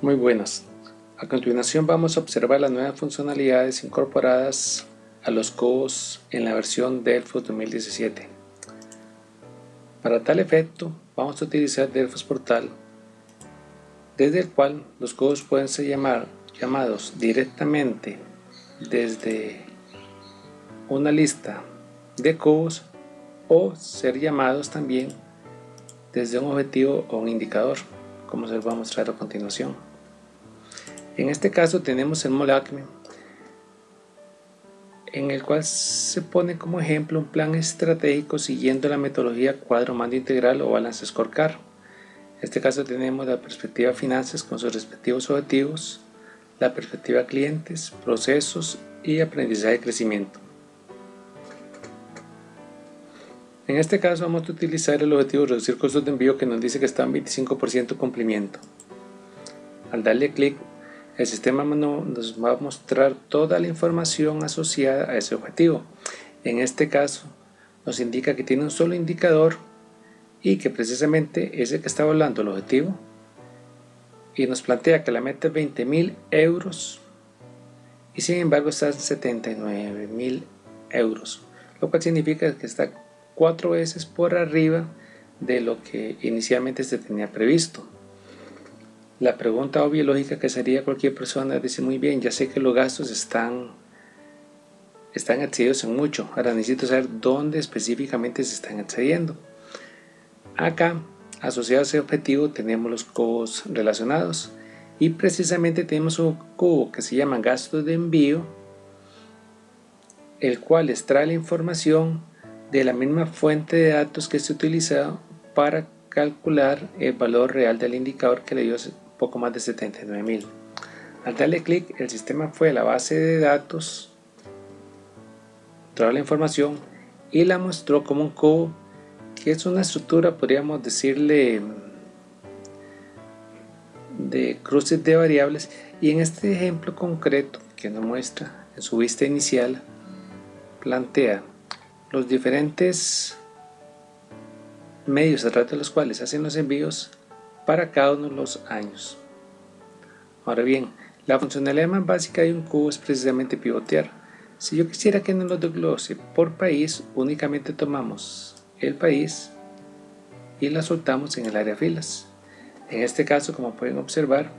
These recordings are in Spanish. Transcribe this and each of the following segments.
Muy buenas. A continuación vamos a observar las nuevas funcionalidades incorporadas a los cubos en la versión Delphos 2017. Para tal efecto vamos a utilizar Delphos Portal, desde el cual los cubos pueden ser llamados directamente desde una lista de cubos o ser llamados también desde un objetivo o un indicador, como se los voy a mostrar a continuación. En este caso tenemos el MOLACME, en el cual se pone como ejemplo un plan estratégico siguiendo la metodología cuadro mando integral o balance scorecard. En este caso tenemos la perspectiva finanzas con sus respectivos objetivos, la perspectiva clientes, procesos y aprendizaje de crecimiento. En este caso vamos a utilizar el objetivo de reducir costos de envío, que nos dice que está en 25% cumplimiento. Al darle clic, el sistema nos va a mostrar toda la información asociada a ese objetivo. En este caso nos indica que tiene un solo indicador y que precisamente es el que está evaluando el objetivo, y nos plantea que la meta es 20.000 euros y sin embargo está en 79.000 euros, lo cual significa que está 4 veces por arriba de lo que inicialmente se tenía previsto. La pregunta obvia y lógica que sería cualquier persona dice: muy bien, ya sé que los gastos están excedidos en mucho, ahora necesito saber dónde específicamente se están excediendo. Acá, asociado a ese objetivo, tenemos los cubos relacionados y precisamente tenemos un cubo que se llama gastos de envío, el cual extrae la información de la misma fuente de datos que se utilizado para calcular el valor real del indicador, que le dio poco más de 79.000. Al darle clic, el sistema fue a la base de datos, trajo la información y la mostró como un cubo, que es una estructura, podríamos decirle, de cruces de variables. Y en este ejemplo concreto que nos muestra en su vista inicial, plantea los diferentes medios a través de los cuales hacen los envíos para cada uno de los años. Ahora bien, la funcionalidad más básica de un cubo es precisamente pivotear. Si yo quisiera que nos lo desglose por país, únicamente tomamos el país y la soltamos en el área filas. En este caso, como pueden observar,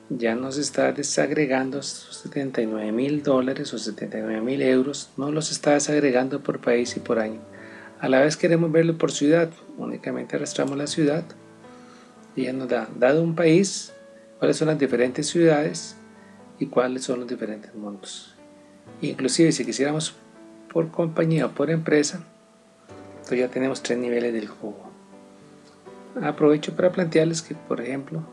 ya nos está desagregando esos $79.000 o 79.000 euros, no los está desagregando por país y por año. A la vez queremos verlo por ciudad, únicamente arrastramos la ciudad y ya nos da, dado un país, cuáles son las diferentes ciudades y cuáles son los diferentes montos. Inclusive si quisiéramos por compañía o por empresa, entonces ya tenemos 3 niveles del cubo. Aprovecho para plantearles que, por ejemplo,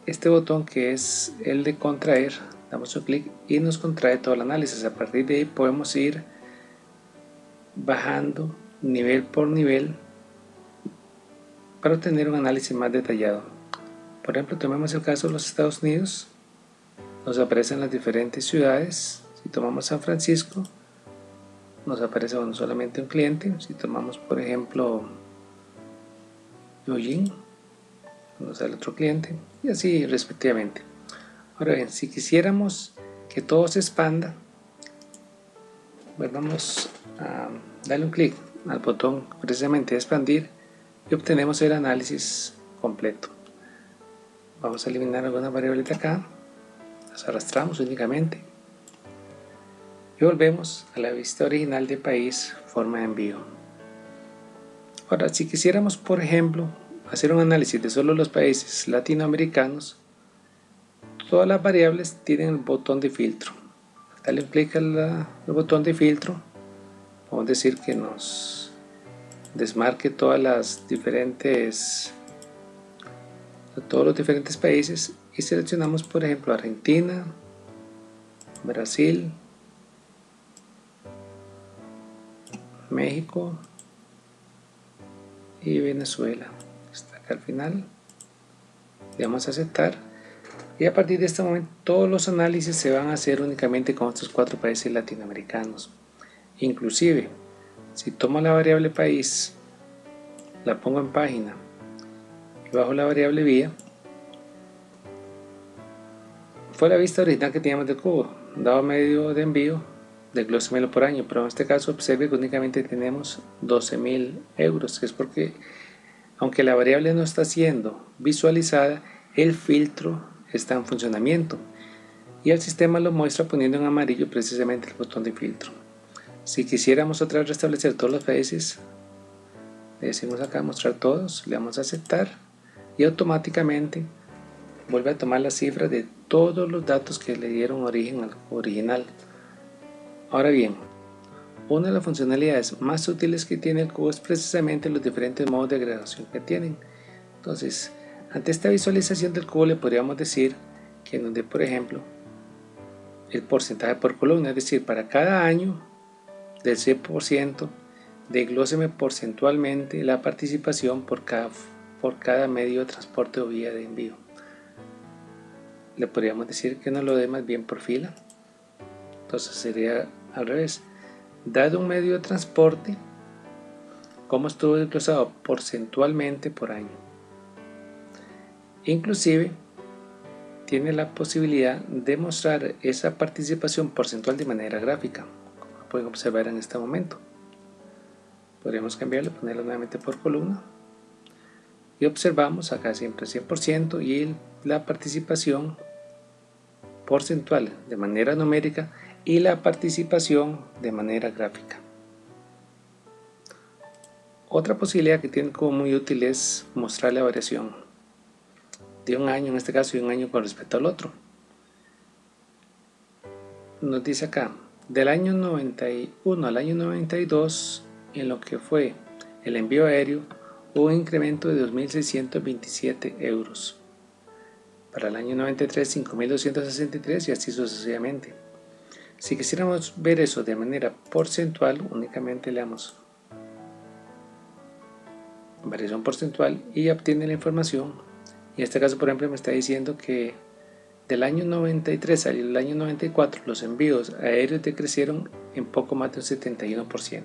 este botón, que es el de contraer, damos un clic y nos contrae todo el análisis. A partir de ahí podemos ir bajando nivel por nivel para obtener un análisis más detallado. Por ejemplo, tomemos el caso de los Estados Unidos, nos aparecen las diferentes ciudades. Si tomamos San Francisco, nos aparece solamente un cliente. Si tomamos, por ejemplo, Eugene, nos sale otro cliente, y así respectivamente. Ahora bien, si quisiéramos que todo se expanda, pues vamos a darle un clic al botón precisamente de expandir y obtenemos el análisis completo. Vamos a eliminar algunas variables de acá, las arrastramos únicamente y volvemos a la vista original de país, forma de envío. Ahora, si quisiéramos, por ejemplo, hacer un análisis de solo los países latinoamericanos, todas las variables tienen el botón de filtro. Dale un clic al botón de filtro, vamos a decir que nos desmarque todos los diferentes países y seleccionamos, por ejemplo, Argentina, Brasil, México y Venezuela. Está acá al final, le damos a aceptar y a partir de este momento todos los análisis se van a hacer únicamente con estos 4 países latinoamericanos. Inclusive, si tomo la variable país, la pongo en página y bajo la variable vía, fue la vista original que teníamos del cubo, dado medio de envío, desglósemelo por año, pero en este caso observe que únicamente tenemos 12.000 euros, que es porque aunque la variable no está siendo visualizada, el filtro está en funcionamiento y el sistema lo muestra poniendo en amarillo precisamente el botón de filtro. Si quisiéramos otra vez restablecer todos los países, le decimos acá mostrar todos, le damos a aceptar y automáticamente vuelve a tomar la cifra de todos los datos que le dieron origen al original. Ahora bien, una de las funcionalidades más útiles que tiene el cubo es precisamente los diferentes modos de agregación que tienen. Entonces, ante esta visualización del cubo le podríamos decir que nos dé, por ejemplo, el porcentaje por columna, es decir, para cada año del 100%, desglóseme porcentualmente la participación por cada medio de transporte o vía de envío. Le podríamos decir que nos lo dé más bien por fila. Entonces sería al revés. Dado un medio de transporte, cómo estuvo desglosado porcentualmente por año. Inclusive tiene la posibilidad de mostrar esa participación porcentual de manera gráfica, como pueden observar en este momento. Podríamos cambiarlo, ponerlo nuevamente por columna y observamos acá siempre 100% y la participación porcentual de manera numérica y la participación de manera gráfica. Otra posibilidad que tiene como muy útil es mostrar la variación de un año, en este caso, y un año con respecto al otro. Nos dice acá, del año 91 al año 92, en lo que fue el envío aéreo, hubo un incremento de 2.627 euros. Para el año 93, 5.263 y así sucesivamente. Si quisiéramos ver eso de manera porcentual, únicamente le damos variación porcentual y obtiene la información. En este caso, por ejemplo, me está diciendo que del año 93 al año 94 los envíos aéreos decrecieron en poco más de un 71%.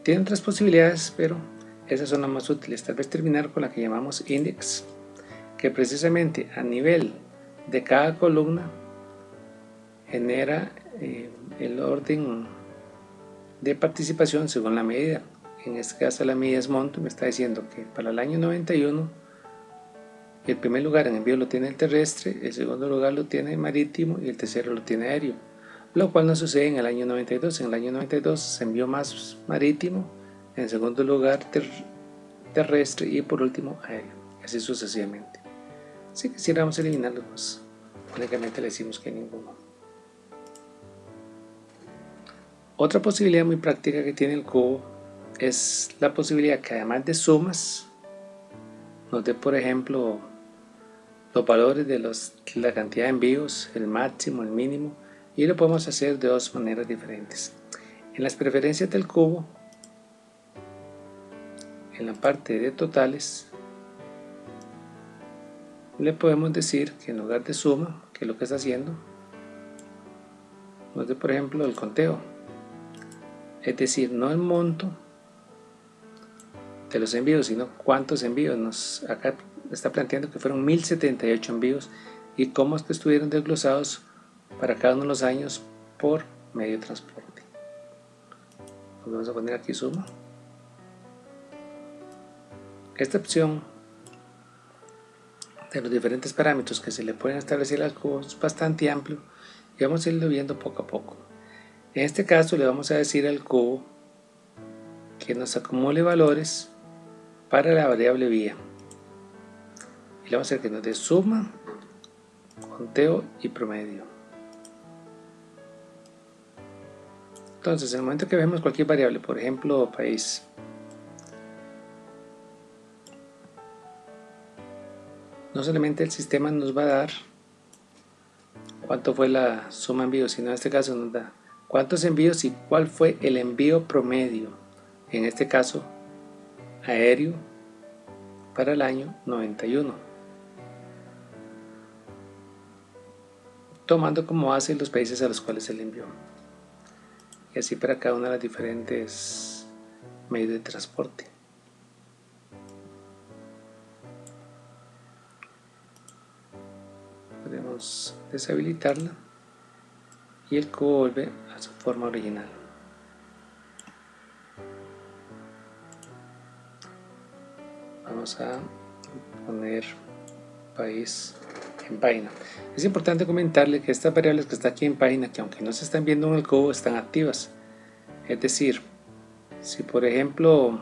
Tiene otras posibilidades, pero esas son las más útiles. Tal vez terminar con la que llamamos index, que precisamente a nivel de cada columna genera el orden de participación según la medida. En este caso la medida es monto, me está diciendo que para el año 91 el primer lugar en envío lo tiene el terrestre, el segundo lugar lo tiene el marítimo y el tercero lo tiene aéreo, lo cual no sucede en el año 92. En el año 92 se envió más marítimo, en segundo lugar terrestre y por último aéreo, y así sucesivamente. Si quisiéramos eliminarlos, pues únicamente le decimos que ninguno. Otra posibilidad muy práctica que tiene el cubo es la posibilidad que además de sumas nos dé, por ejemplo, los valores de la cantidad de envíos, el máximo, el mínimo, y lo podemos hacer de dos maneras diferentes. En las preferencias del cubo, en la parte de totales, le podemos decir que en lugar de suma, que es lo que está haciendo, nos dé, por ejemplo, el conteo, es decir, no el monto de los envíos, sino cuántos envíos. Acá está planteando que fueron 1078 envíos y cómo es que estuvieron desglosados para cada uno de los años por medio de transporte. Vamos a poner aquí suma. Esta opción de los diferentes parámetros que se le pueden establecer al cubo es bastante amplio y vamos a irlo viendo poco a poco. En este caso le vamos a decir al cubo que nos acumule valores para la variable vía y le vamos a hacer que nos dé suma, conteo y promedio. Entonces, en el momento que vemos cualquier variable, por ejemplo país, no solamente el sistema nos va a dar cuánto fue la suma de envíos, sino en este caso nos da cuántos envíos y cuál fue el envío promedio, en este caso aéreo, para el año 91, tomando como base los países a los cuales se le envió, y así para cada una de las diferentes medios de transporte. Podemos deshabilitarla y el cubo vuelve a su forma original. Vamos a poner país en página. Es importante comentarle que estas variables que está aquí en página, que aunque no se están viendo en el cubo, están activas. Es decir, si por ejemplo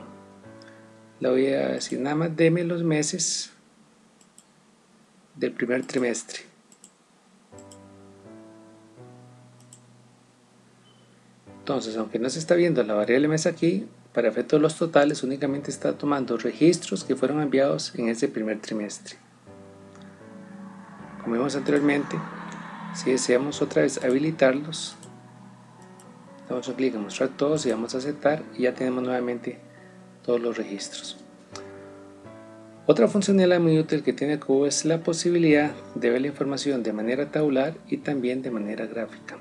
le voy a decir nada más deme los meses del primer trimestre, entonces aunque no se está viendo la variable mes aquí, para efectos de los totales únicamente está tomando registros que fueron enviados en ese primer trimestre. Como vimos anteriormente, si deseamos otra vez habilitarlos, damos un clic en mostrar todos y vamos a aceptar y ya tenemos nuevamente todos los registros. Otra funcionalidad muy útil que tiene el cubo es la posibilidad de ver la información de manera tabular y también de manera gráfica.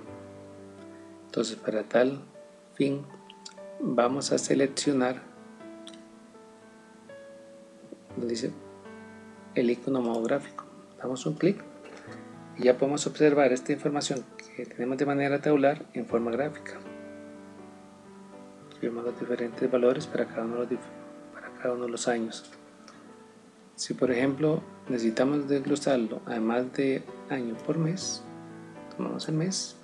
Entonces, para tal fin vamos a seleccionar donde dice el icono modo gráfico, damos un clic y ya podemos observar esta información que tenemos de manera tabular en forma gráfica. Vemos los diferentes valores para cada uno de los años. Si por ejemplo necesitamos desglosarlo además de año por mes, tomamos el mes,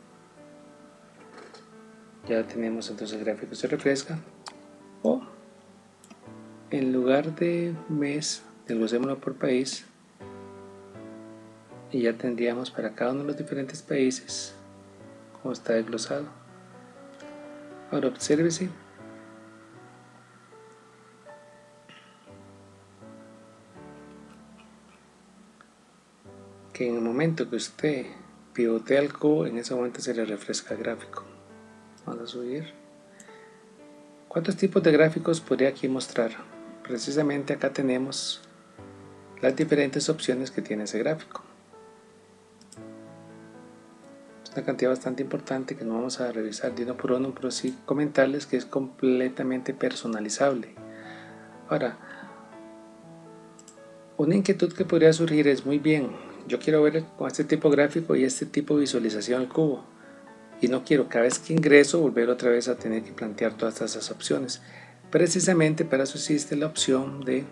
ya tenemos entonces el gráfico se refresca, o en lugar de mes desglosémoslo por país y ya tendríamos para cada uno de los diferentes países como está desglosado. Ahora obsérvese que en el momento que usted pivotea el cubo, en ese momento se le refresca el gráfico. Vamos a subir. ¿Cuántos tipos de gráficos podría aquí mostrar? Precisamente acá tenemos las diferentes opciones que tiene ese gráfico. Es una cantidad bastante importante que no vamos a revisar de uno por uno, pero sí comentarles que es completamente personalizable. Ahora, una inquietud que podría surgir es muy bien, yo quiero ver con este tipo gráfico y este tipo de visualización el cubo y no quiero cada vez que ingreso volver otra vez a tener que plantear todas esas opciones. Precisamente para eso existe la opción de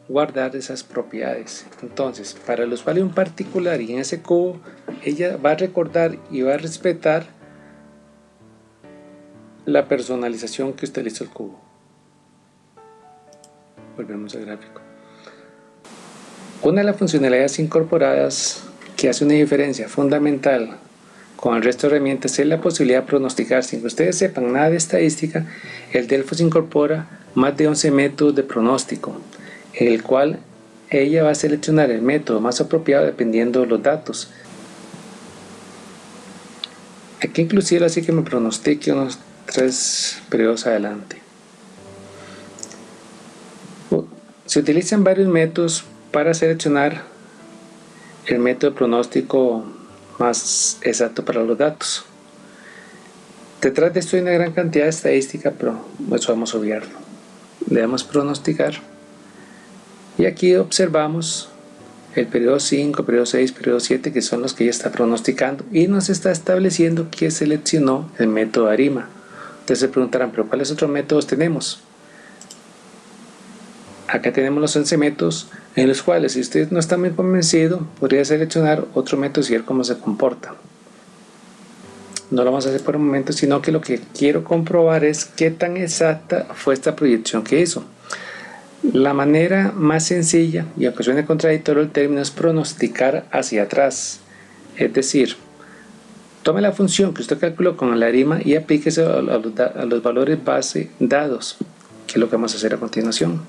guardar esas propiedades. Entonces, para el usuario en particular y en ese cubo, ella va a recordar y va a respetar la personalización que usted le hizo al cubo. Volvemos al gráfico. Una de las funcionalidades incorporadas que hace una diferencia fundamental con el resto de herramientas es la posibilidad de pronosticar. Sin que ustedes sepan nada de estadística, el Delfos incorpora más de 11 métodos de pronóstico, en el cual ella va a seleccionar el método más apropiado dependiendo de los datos. Aquí inclusive así que me pronostique unos 3 periodos adelante. Se utilizan varios métodos para seleccionar el método de pronóstico más exacto para los datos. Detrás de esto hay una gran cantidad de estadística, pero eso vamos a obviarlo. Le damos pronosticar y aquí observamos el periodo 5, periodo 6, periodo 7, que son los que ella está pronosticando y nos está estableciendo que seleccionó el método ARIMA. Entonces se preguntarán, pero ¿cuáles otros métodos tenemos? Acá tenemos los 11 métodos en los cuales, si usted no está muy convencido, podría seleccionar otro método y ver cómo se comporta. No lo vamos a hacer por el momento, sino que lo que quiero comprobar es qué tan exacta fue esta proyección que hizo. La manera más sencilla, y aunque suene contradictorio el término, es pronosticar hacia atrás. Es decir, tome la función que usted calculó con la ARIMA y aplíquese a los valores base dados, que es lo que vamos a hacer a continuación.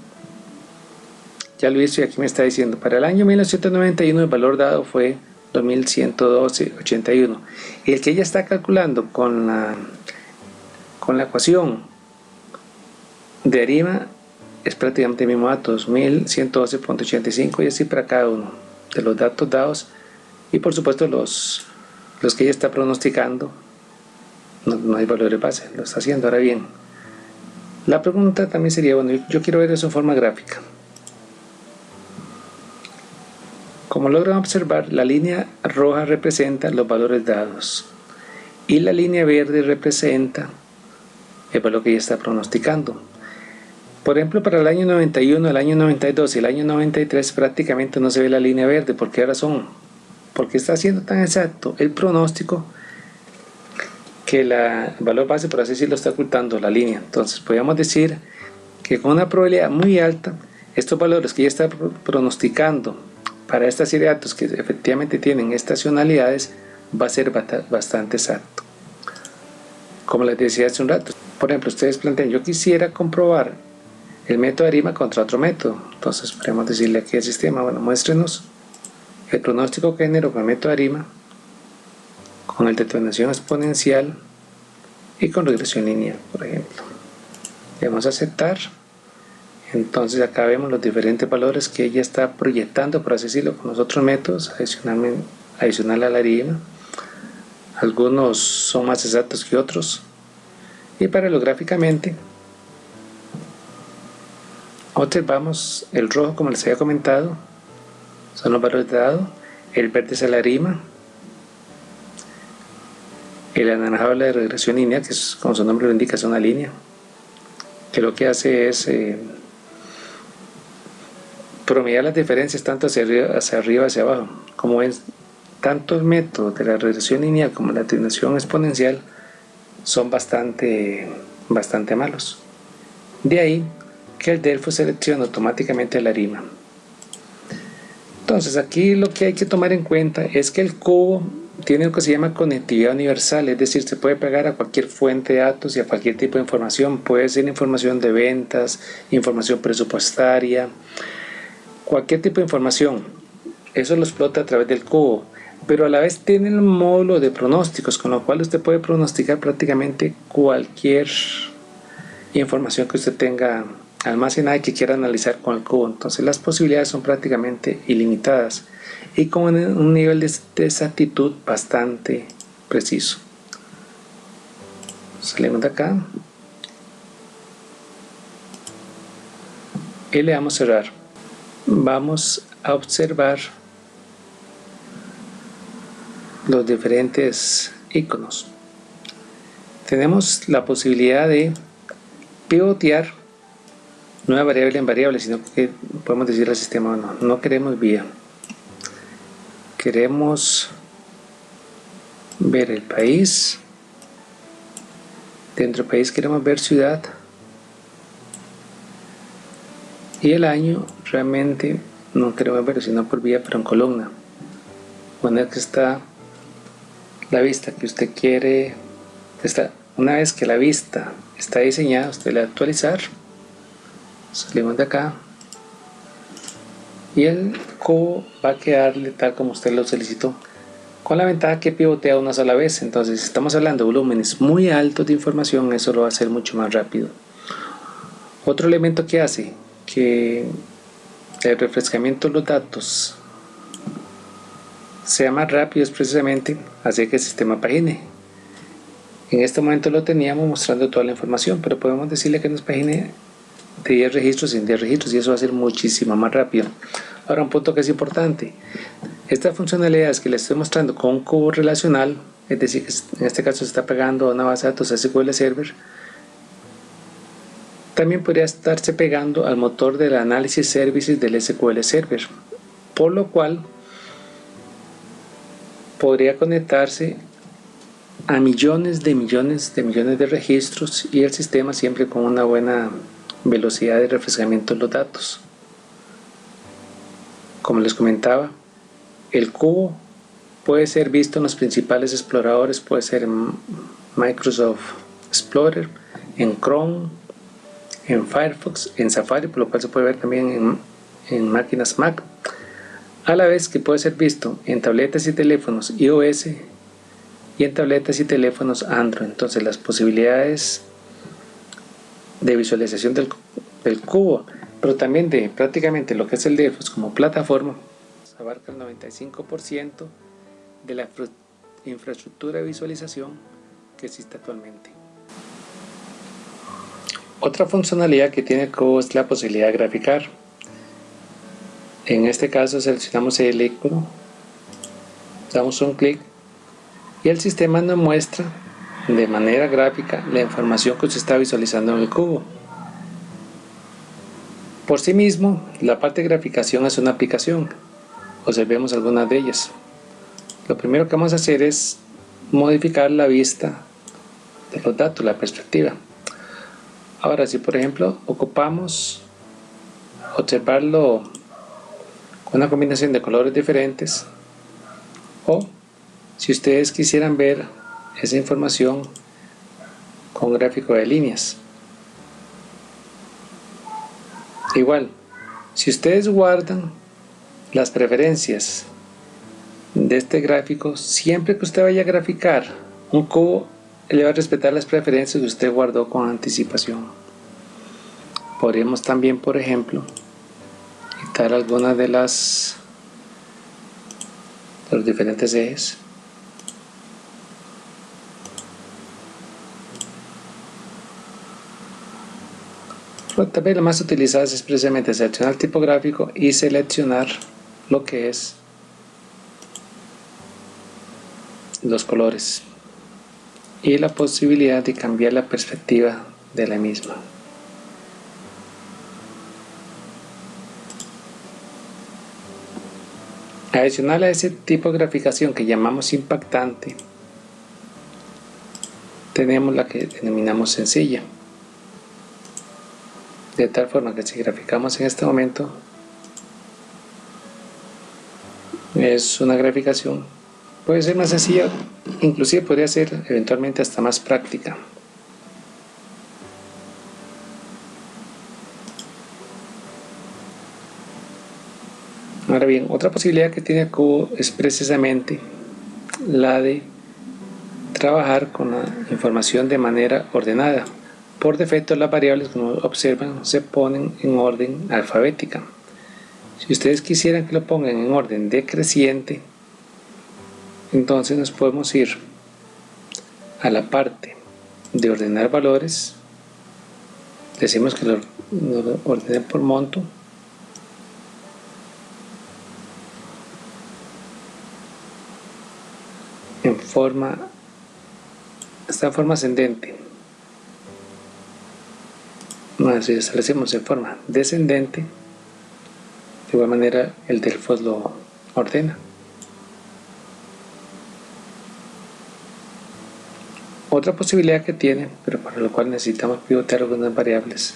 Ya lo hice y aquí me está diciendo, para el año 1991 el valor dado fue 2112.81 y el que ella está calculando con la ecuación de ARIMA es prácticamente el mismo dato, 2112.85 y así para cada uno de los datos dados y por supuesto los que ella está pronosticando no hay valores base, lo está haciendo. Ahora bien, la pregunta también sería, bueno, yo quiero ver eso en forma gráfica. Como logran observar, la línea roja representa los valores dados y la línea verde representa el valor que ya está pronosticando. Por ejemplo, para el año 91, el año 92 y el año 93 prácticamente no se ve la línea verde. ¿Por qué razón? Porque está siendo tan exacto el pronóstico que el valor base, por así decirlo, está ocultando la línea. Entonces podríamos decir que con una probabilidad muy alta, estos valores que ya está pronosticando para esta serie de datos que efectivamente tienen estacionalidades va a ser bastante exacto. Como les decía hace un rato, por ejemplo, ustedes plantean, yo quisiera comprobar el método de ARIMA contra otro método. Entonces podemos decirle aquí al sistema, bueno, muéstrenos el pronóstico que generó con el método de ARIMA, con el de detonación exponencial y con regresión lineal, por ejemplo. Le vamos a aceptar. Entonces acá vemos los diferentes valores que ella está proyectando, por así decirlo, con los otros métodos adicional a la ARIMA. Algunos son más exactos que otros. Y paralelográficamente observamos el rojo, como les había comentado, son los valores dados, el verde es la ARIMA, el anaranjado es la regresión lineal, que es, como su nombre lo indica, es una línea, que lo que hace es promediar las diferencias tanto hacia arriba hacia abajo. Como ven, tanto el método de la regresión lineal como la detonación exponencial son bastante malos. De ahí que el Delfos selecciona automáticamente la ARIMA. Entonces aquí lo que hay que tomar en cuenta es que el cubo tiene lo que se llama conectividad universal, es decir, se puede pegar a cualquier fuente de datos y a cualquier tipo de información. Puede ser información de ventas, información presupuestaria, cualquier tipo de información. Eso lo explota a través del cubo, pero a la vez tiene el módulo de pronósticos, con lo cual usted puede pronosticar prácticamente cualquier información que usted tenga almacenada y que quiera analizar con el cubo. Entonces las posibilidades son prácticamente ilimitadas y con un nivel de exactitud bastante preciso. Salimos de acá y le damos a cerrar. Vamos a observar los diferentes iconos. Tenemos la posibilidad de pivotear nueva variable en variable, sino que podemos decir al sistema, no queremos vía, queremos ver el país, dentro del país queremos ver ciudad y el año realmente no queremos ver sino por vía, pero en columna. Poner que está la vista que usted quiere. Una vez que la vista está diseñada, usted le da a actualizar, salimos de acá y el cubo va a quedarle tal como usted lo solicitó, con la ventaja que pivotea una sola vez. Entonces si estamos hablando de volúmenes muy altos de información, eso lo va a hacer mucho más rápido. Otro elemento que hace que el refrescamiento de los datos sea más rápido es precisamente hacer que el sistema pagine. En este momento lo teníamos mostrando toda la información, pero podemos decirle que nos pagine de 10 registros en 10 registros y eso va a ser muchísimo más rápido. Ahora, un punto que es importante: estas funcionalidades que les estoy mostrando con un cubo relacional, es decir, que en este caso se está pegando a una base de datos SQL Server, también podría estarse pegando al motor del análisis services del SQL Server, por lo cual podría conectarse a millones de registros y el sistema siempre con una buena velocidad de refrescamiento de los datos. Como les comentaba, el cubo puede ser visto en los principales exploradores, puede ser en Microsoft Explorer, en Chrome, en Firefox, en Safari, por lo cual se puede ver también en máquinas Mac, a la vez que puede ser visto en tabletas y teléfonos iOS y en tabletas y teléfonos Android. Entonces las posibilidades de visualización del cubo, pero también de prácticamente lo que es el Delfos como plataforma, abarca el 95% de la infraestructura de visualización que existe actualmente. Otra funcionalidad que tiene el cubo es la posibilidad de graficar. En este caso seleccionamos el icono, damos un clic y el sistema nos muestra de manera gráfica la información que usted está visualizando en el cubo. Por sí mismo, la parte de graficación es una aplicación. Observemos algunas de ellas. Lo primero que vamos a hacer es modificar la vista de los datos, la perspectiva. Ahora, si por ejemplo ocupamos observarlo con una combinación de colores diferentes, o si ustedes quisieran ver esa información con gráfico de líneas, igual, si ustedes guardan las preferencias de este gráfico, siempre que usted vaya a graficar un cubo, le va a respetar las preferencias que usted guardó con anticipación. Podríamos también, por ejemplo, quitar algunas de los diferentes ejes. Tal vez la más utilizada es precisamente seleccionar el tipo gráfico y seleccionar lo que es los colores y la posibilidad de cambiar la perspectiva de la misma. Adicional a ese tipo de graficación que llamamos impactante, tenemos la que denominamos sencilla, de tal forma que si graficamos en este momento es una graficación, puede ser más sencilla, inclusive podría ser eventualmente hasta más práctica. Ahora bien, otra posibilidad que tiene el cubo es precisamente la de trabajar con la información de manera ordenada. Por defecto las variables, como observan, se ponen en orden alfabética. Si ustedes quisieran que lo pongan en orden decreciente, entonces nos podemos ir a la parte de ordenar valores, decimos que lo ordenen por monto, está en forma ascendente. Si lo establecemos en forma descendente, de igual manera el Delfos lo ordena. Otra posibilidad que tiene, pero para lo cual necesitamos pivotear algunas variables,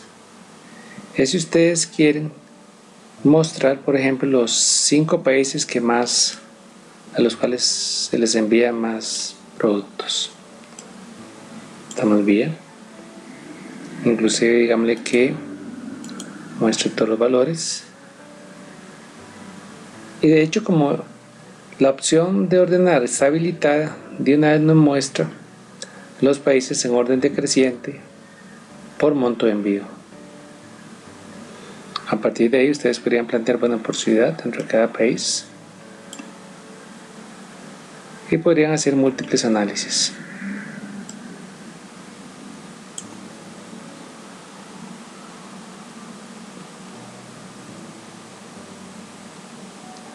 es si ustedes quieren mostrar, por ejemplo, los 5 países a los cuales se les envía más productos. Estamos bien. Inclusive digámosle que muestre todos los valores. Y de hecho, como la opción de ordenar está habilitada, de una vez nos muestra los países en orden decreciente por monto de envío. A partir de ahí ustedes podrían plantear, bueno, por ciudad dentro de cada país, y podrían hacer múltiples análisis.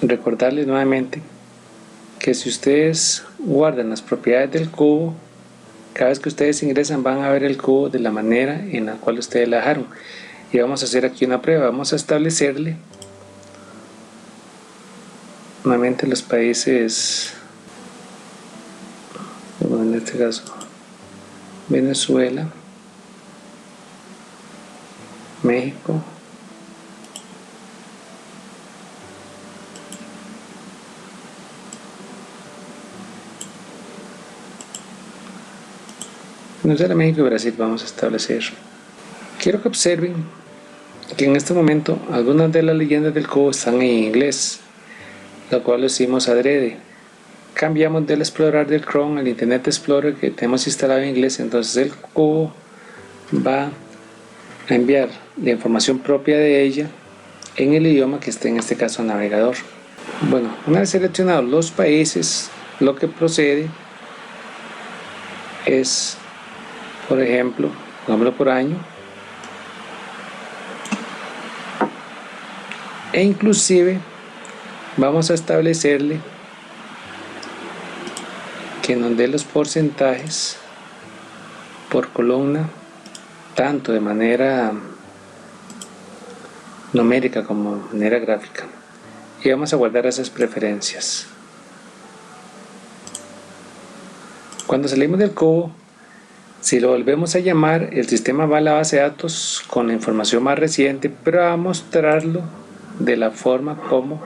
Recordarles nuevamente que si ustedes guardan las propiedades del cubo, cada vez que ustedes ingresan van a ver el cubo de la manera en la cual ustedes la dejaron. Y vamos a hacer aquí una prueba. Vamos a establecerle nuevamente los países, bueno, en este caso Venezuela, México, Venezuela, México y Brasil vamos a establecer. Quiero que observen que en este momento algunas de las leyendas del cubo están en inglés, lo cual lo hicimos adrede. Cambiamos del explorador del Chrome al Internet Explorer que tenemos instalado en inglés, entonces el cubo va a enviar la información propia de ella en el idioma que esté, en este caso navegador. Bueno, una vez seleccionados los países, lo que procede es, por ejemplo, pongámoslo por año, e inclusive vamos a establecerle que nos dé los porcentajes por columna, tanto de manera numérica como de manera gráfica, y vamos a guardar esas preferencias. Cuando salimos del cubo, si lo volvemos a llamar, el sistema va a la base de datos con la información más reciente, pero va a mostrarlo de la forma como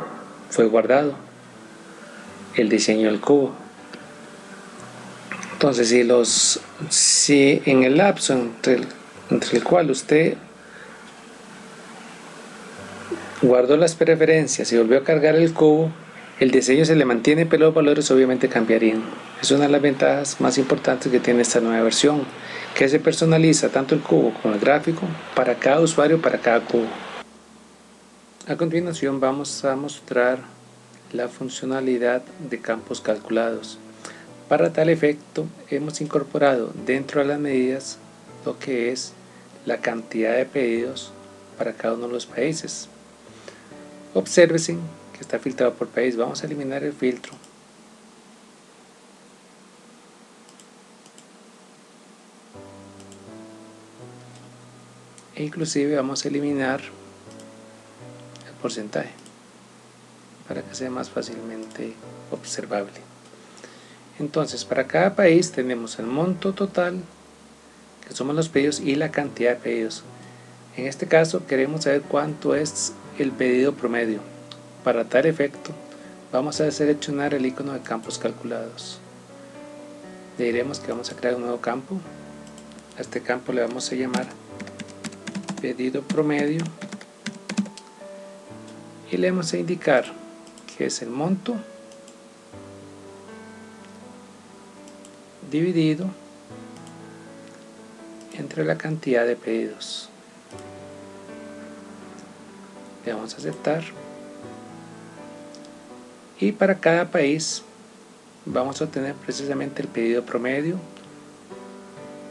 fue guardado el diseño del cubo. Entonces, si en el lapso entre el cual usted guardó las preferencias y volvió a cargar el cubo, el diseño se le mantiene, pero los valores obviamente cambiarían. Es una de las ventajas más importantes que tiene esta nueva versión, que se personaliza tanto el cubo como el gráfico para cada usuario, para cada cubo. A continuación vamos a mostrar la funcionalidad de campos calculados. Para tal efecto hemos incorporado dentro de las medidas lo que es la cantidad de pedidos para cada uno de los países. Obsérvense que está filtrado por país. Vamos a eliminar el filtro. E inclusive vamos a eliminar el porcentaje para que sea más fácilmente observable. Entonces, para cada país tenemos el monto total, que somos los pedidos, y la cantidad de pedidos. En este caso queremos saber cuánto es el pedido promedio. Para tal efecto vamos a seleccionar el icono de campos calculados. Le diremos que vamos a crear un nuevo campo. A este campo le vamos a llamar pedido promedio y le vamos a indicar que es el monto dividido entre la cantidad de pedidos. Le vamos a aceptar, y para cada país vamos a obtener precisamente el pedido promedio.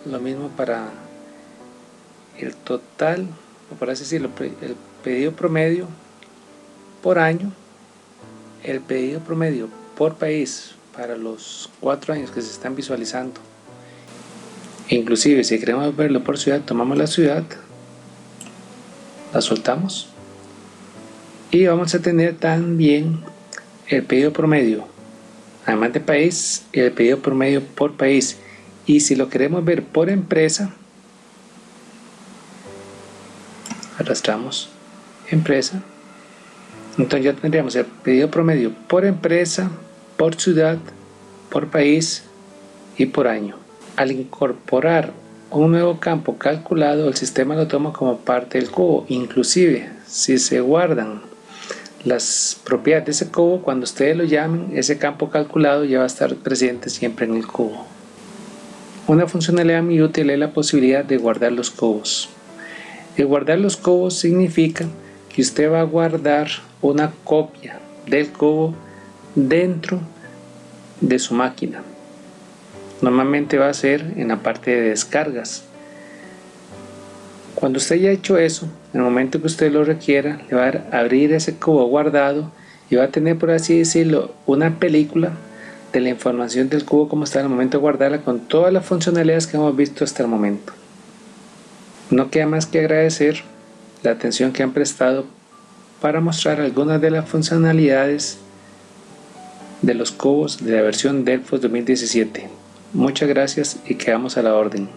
Lo mismo para el total, o por así decirlo, el pedido promedio por año, el pedido promedio por país para los 4 años que se están visualizando. Inclusive si queremos verlo por ciudad, tomamos la ciudad, la soltamos y vamos a tener también el pedido promedio, además de país, el pedido promedio por país. Y si lo queremos ver por empresa, arrastramos empresa, entonces ya tendríamos el pedido promedio por empresa, por ciudad, por país y por año. Al incorporar un nuevo campo calculado, el sistema lo toma como parte del cubo. Inclusive si se guardan las propiedades de ese cubo, cuando ustedes lo llamen, ese campo calculado ya va a estar presente siempre en el cubo. Una funcionalidad muy útil es la posibilidad de guardar los cubos. El guardar los cubos significa que usted va a guardar una copia del cubo dentro de su máquina. Normalmente va a ser en la parte de descargas. Cuando usted haya hecho eso, en el momento que usted lo requiera, le va a abrir ese cubo guardado y va a tener, por así decirlo, una película de la información del cubo como está en el momento de guardarla, con todas las funcionalidades que hemos visto hasta el momento. No queda más que agradecer la atención que han prestado para mostrar algunas de las funcionalidades de los cubos de la versión Delfos 2017. Muchas gracias y quedamos a la orden.